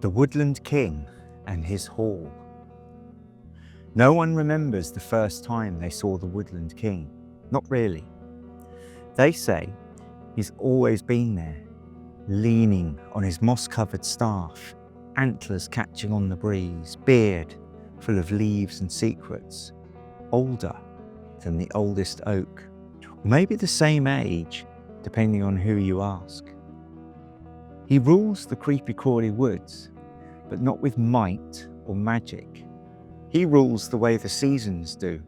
The Woodland King and his hall. No one remembers the first time they saw the Woodland King. Not really. They say he's always been there, leaning on his moss-covered staff, antlers catching on the breeze, beard full of leaves and secrets, older than the oldest oak, or maybe the same age, depending on who you ask. He rules the Creepy Crawly Woods, but not with might or magic. He rules the way the seasons do,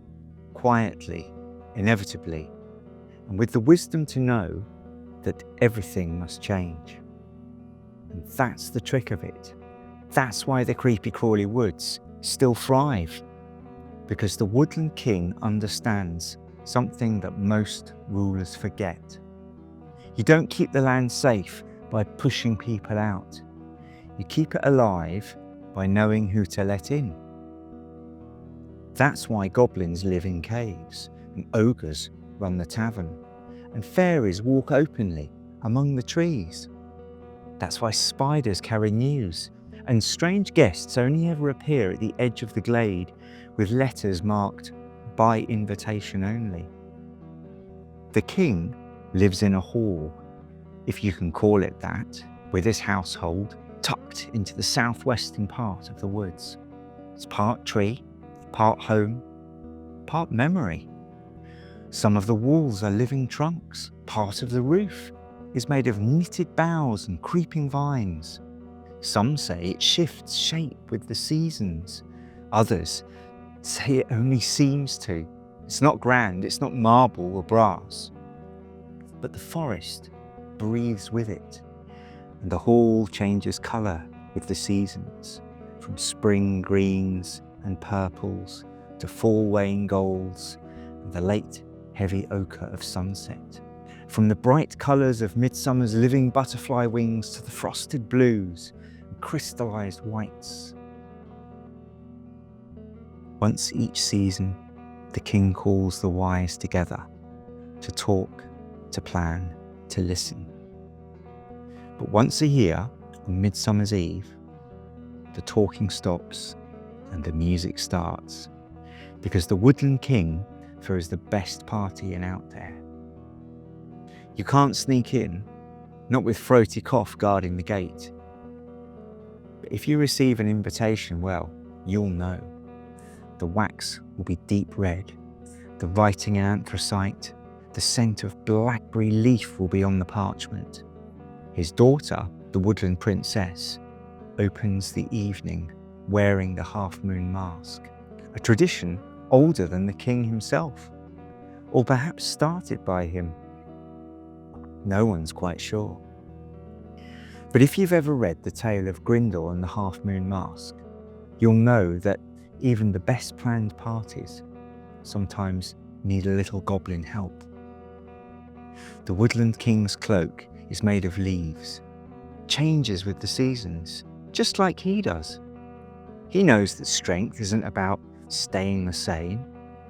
quietly, inevitably, and with the wisdom to know that everything must change. And that's the trick of it. That's why the Creepy Crawly Woods still thrive, because the Woodland King understands something that most rulers forget. You don't keep the land safe by pushing people out. You keep it alive by knowing who to let in. That's why goblins live in caves, and ogres run the tavern, and fairies walk openly among the trees. That's why spiders carry news, and strange guests only ever appear at the edge of the glade with letters marked by invitation only. The king lives in a hall, if you can call it that, with his household tucked into the southwestern part of the woods. It's part tree, part home, part memory. Some of the walls are living trunks. Part of the roof is made of knitted boughs and creeping vines. Some say it shifts shape with the seasons. Others say it only seems to. It's not grand, it's not marble or brass. But the forest breathes with it, and the hall changes colour with the seasons, from spring greens and purples to fall wane golds and the late heavy ochre of sunset, from the bright colours of Midsummer's living butterfly wings to the frosted blues and crystallised whites. Once each season, the king calls the wise together to talk, to plan, to listen. But once a year, on Midsummer's Eve, the talking stops and the music starts, because the Woodland King throws the best party in Owtdare. You can't sneak in, not with throaty cough guarding the gate. But if you receive an invitation, well, you'll know. The wax will be deep red, the writing in anthracite, the scent of blackberry leaf will be on the parchment. His daughter, the Woodland Princess, opens the evening wearing the half-moon mask, a tradition older than the king himself, or perhaps started by him. No one's quite sure. But if you've ever read the tale of Grindel and the half-moon mask, you'll know that even the best planned parties sometimes need a little goblin help. The Woodland King's cloak is made of leaves, changes with the seasons, just like he does. He knows that strength isn't about staying the same.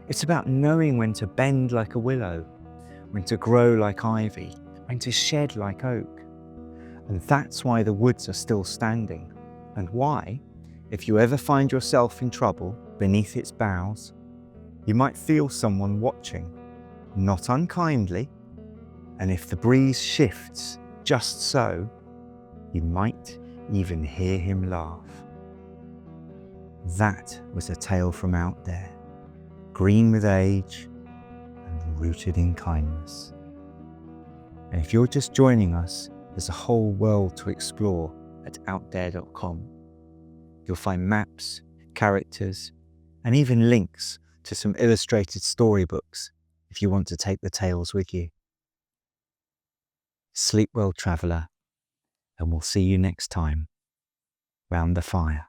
It's about knowing when to bend like a willow, when to grow like ivy, when to shed like oak. And that's why the woods are still standing, and why, if you ever find yourself in trouble beneath its boughs, you might feel someone watching, not unkindly, and if the breeze shifts just so, you might even hear him laugh. That was a tale from Owtdare, green with age and rooted in kindness. And if you're just joining us, there's a whole world to explore at Owtdare.com. You'll find maps, characters, and even links to some illustrated storybooks if you want to take the tales with you. Sleep well, traveller, and we'll see you next time round the fire.